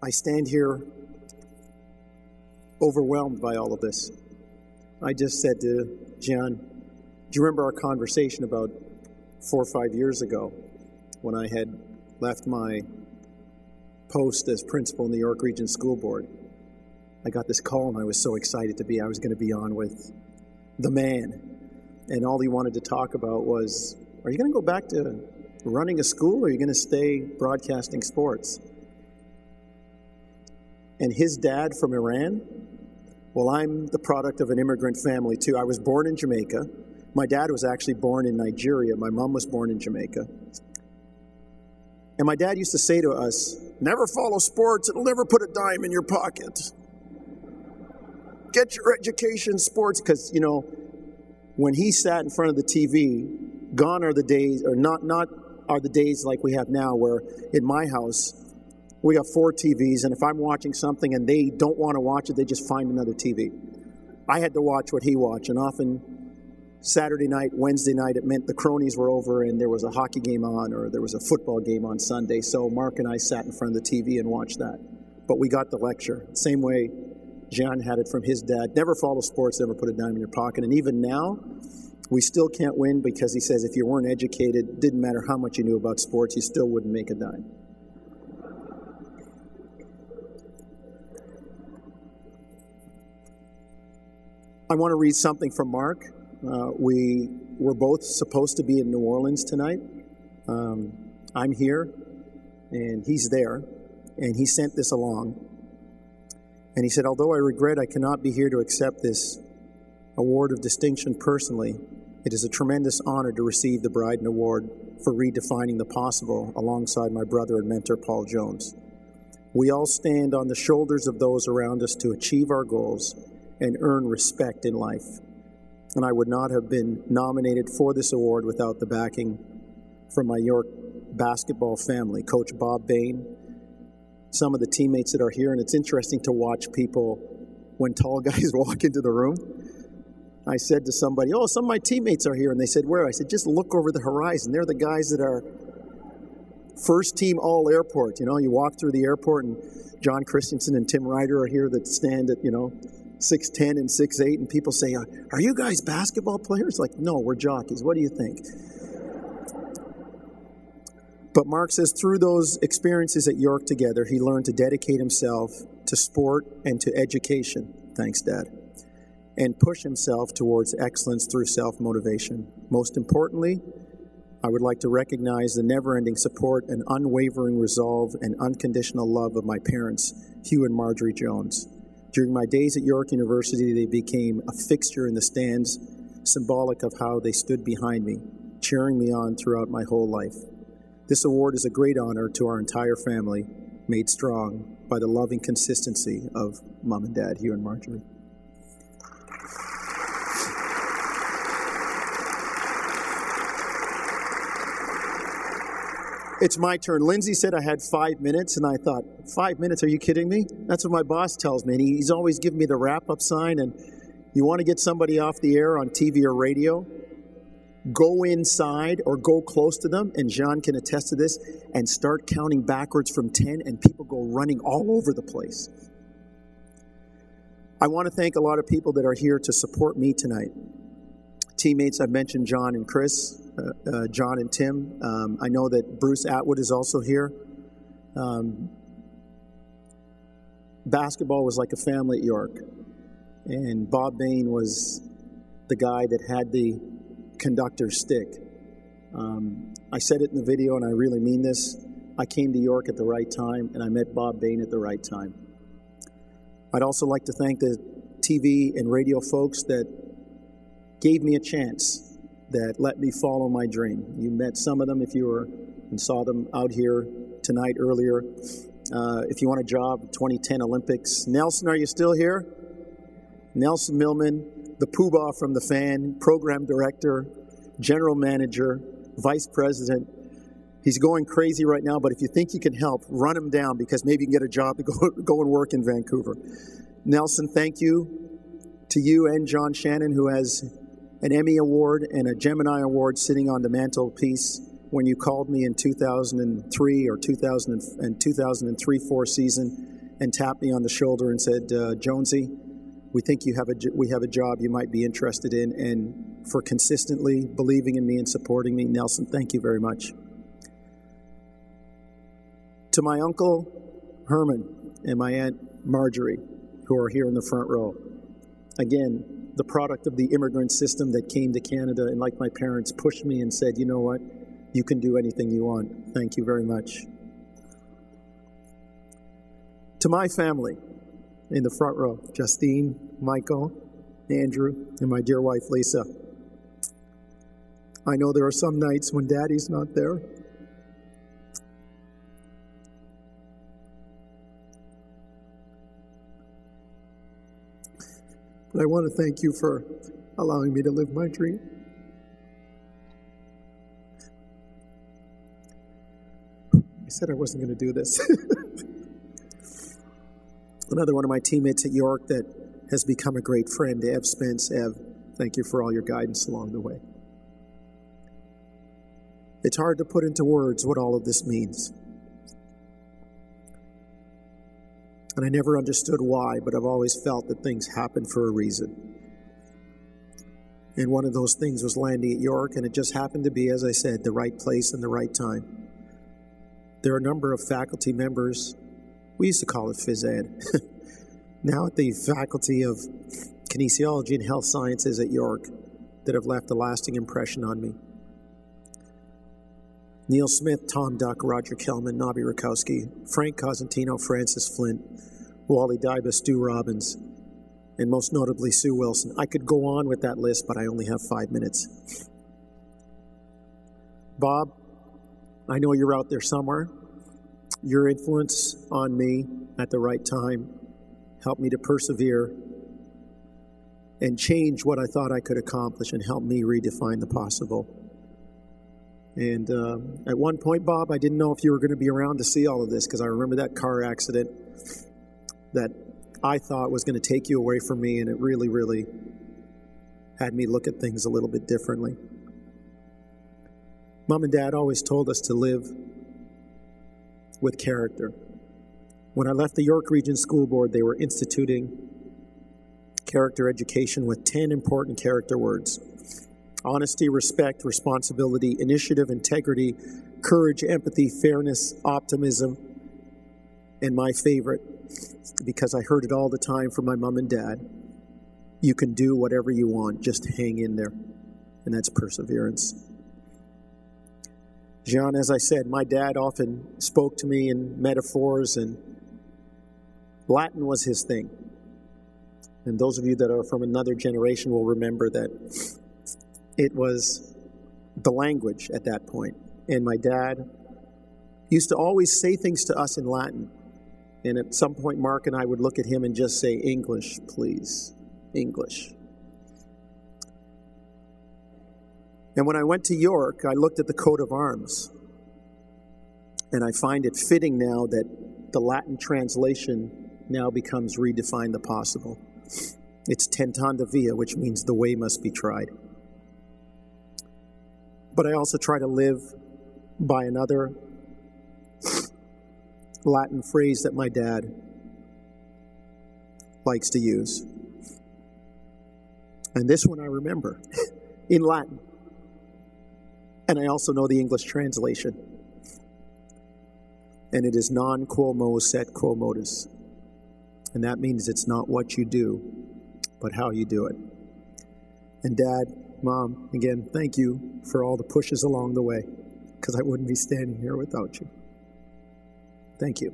I stand here overwhelmed by all of this. I just said to John, do you remember our conversation about 4 or 5 years ago when I had left my post as principal in the York Region School Board? I got this call and I was so excited I was going to be on with the man. And all he wanted to talk about was, are you going to go back to running a school or are you going to stay broadcasting sports? And his dad from Iran, well, I'm the product of an immigrant family too. I was born in Jamaica. My dad was actually born in Nigeria. My mom was born in Jamaica. And my dad used to say to us, never follow sports, it'll never put a dime in your pocket. Get your education sports, because, you know, when he sat in front of the TV, gone are the days, or not are the days like we have now, where in my house, we got 4 TVs, and if I'm watching something and they don't want to watch it, they just find another TV. I had to watch what he watched, and often Saturday night, Wednesday night, it meant the cronies were over and there was a hockey game on or there was a football game on Sunday. So Mark and I sat in front of the TV and watched that. But we got the lecture. Same way John had it from his dad. Never follow sports, never put a dime in your pocket. And even now, we still can't win because he says if you weren't educated, didn't matter how much you knew about sports, you still wouldn't make a dime. I want to read something from Mark. We were both supposed to be in New Orleans tonight. I'm here, and he's there, and he sent this along. And he said, although I regret I cannot be here to accept this award of distinction personally, it is a tremendous honor to receive the Bryden Award for redefining the possible alongside my brother and mentor, Paul Jones. We all stand on the shoulders of those around us to achieve our goals and earn respect in life. And I would not have been nominated for this award without the backing from my York basketball family, Coach Bob Bain, some of the teammates that are here. And it's interesting to watch people when tall guys walk into the room. I said to somebody, oh, some of my teammates are here. And they said, where? I said, just look over the horizon. They're the guys that are first team all airport. You know, you walk through the airport and John Christensen and Tim Ryder are here that stand at, 6'10" and 6'8", and people say, are you guys basketball players? Like, no, we're jockeys. What do you think? But Mark says through those experiences at York together, he learned to dedicate himself to sport and to education, thanks, Dad, and push himself towards excellence through self-motivation. Most importantly, I would like to recognize the never-ending support and unwavering resolve and unconditional love of my parents, Hugh and Marjorie Jones. During my days at York University, they became a fixture in the stands, symbolic of how they stood behind me, cheering me on throughout my whole life. This award is a great honor to our entire family, made strong by the loving consistency of Mom and Dad, Hugh and Marjorie. It's my turn. Lindsay said I had 5 minutes, and I thought, 5 minutes? Are you kidding me? That's what my boss tells me, and he's always giving me the wrap-up sign, and you want to get somebody off the air on TV or radio, go inside or go close to them, and Jean can attest to this, and start counting backwards from 10, and people go running all over the place. I want to thank a lot of people that are here to support me tonight. Teammates, I've mentioned John and Chris, John and Tim. I know that Bruce Atwood is also here. Basketball was like a family at York, and Bob Bain was the guy that had the conductor's stick. I said it in the video, and I really mean this. I came to York at the right time, and I met Bob Bain at the right time. I'd also like to thank the TV and radio folks that gave me a chance, that let me follow my dream. You met some of them if you were and saw them out here tonight earlier. If you want a job, 2010 Olympics. Nelson, are you still here? Nelson Millman, the poobah from the Fan, program director, general manager, vice president. He's going crazy right now, but if you think you can help, run him down because maybe you can get a job to go and work in Vancouver. Nelson, thank you to you and John Shannon, who has an Emmy Award and a Gemini Award sitting on the mantelpiece when you called me in 2003 or 2003-4 season and tapped me on the shoulder and said, Jonesy, we think we have a job you might be interested in, and for consistently believing in me and supporting me. Nelson, thank you very much. To my uncle Herman and my aunt Marjorie, who are here in the front row, again, the product of the immigrant system that came to Canada and, like my parents, pushed me and said, you know what, you can do anything you want. Thank you very much. To my family in the front row, Justine, Michael, Andrew, and my dear wife, Lisa. I know there are some nights when Daddy's not there. But I want to thank you for allowing me to live my dream. I said I wasn't going to do this. Another one of my teammates at York that has become a great friend, Ev Spence. Ev, thank you for all your guidance along the way. It's hard to put into words what all of this means. And I never understood why, but I've always felt that things happen for a reason. And one of those things was landing at York, and it just happened to be, as I said, the right place and the right time. There are a number of faculty members, we used to call it phys ed, now at the Faculty of Kinesiology and Health Sciences at York, that have left a lasting impression on me. Neil Smith, Tom Duck, Roger Kelman, Nobby Rakowski, Frank Cosentino, Francis Flint, Wally Dybus, Stu Robbins, and most notably Sue Wilson. I could go on with that list, but I only have 5 minutes. Bob, I know you're out there somewhere. Your influence on me at the right time helped me to persevere and change what I thought I could accomplish and help me redefine the possible. And at one point, Bob, I didn't know if you were going to be around to see all of this, because I remember that car accident that I thought was going to take you away from me, and it really, really had me look at things a little bit differently. Mom and Dad always told us to live with character. When I left the York Region School Board, they were instituting character education with 10 important character words: honesty, respect, responsibility, initiative, integrity, courage, empathy, fairness, optimism, and my favorite, because I heard it all the time from my mom and dad, you can do whatever you want, just hang in there. And that's perseverance. Jean, as I said, my dad often spoke to me in metaphors, and Latin was his thing. And those of you that are from another generation will remember that it was the language at that point. And my dad used to always say things to us in Latin. And at some point, Mark and I would look at him and just say, English, please, English. And when I went to York, I looked at the coat of arms. And I find it fitting now that the Latin translation now becomes redefine the possible. It's tentanda via, which means the way must be tried. But I also try to live by another Latin phrase that my dad likes to use. And this one I remember in Latin. And I also know the English translation. And it is non quo mos sed quo modus. And that means it's not what you do, but how you do it. And Dad, Mom, again, thank you for all the pushes along the way, because I wouldn't be standing here without you. Thank you.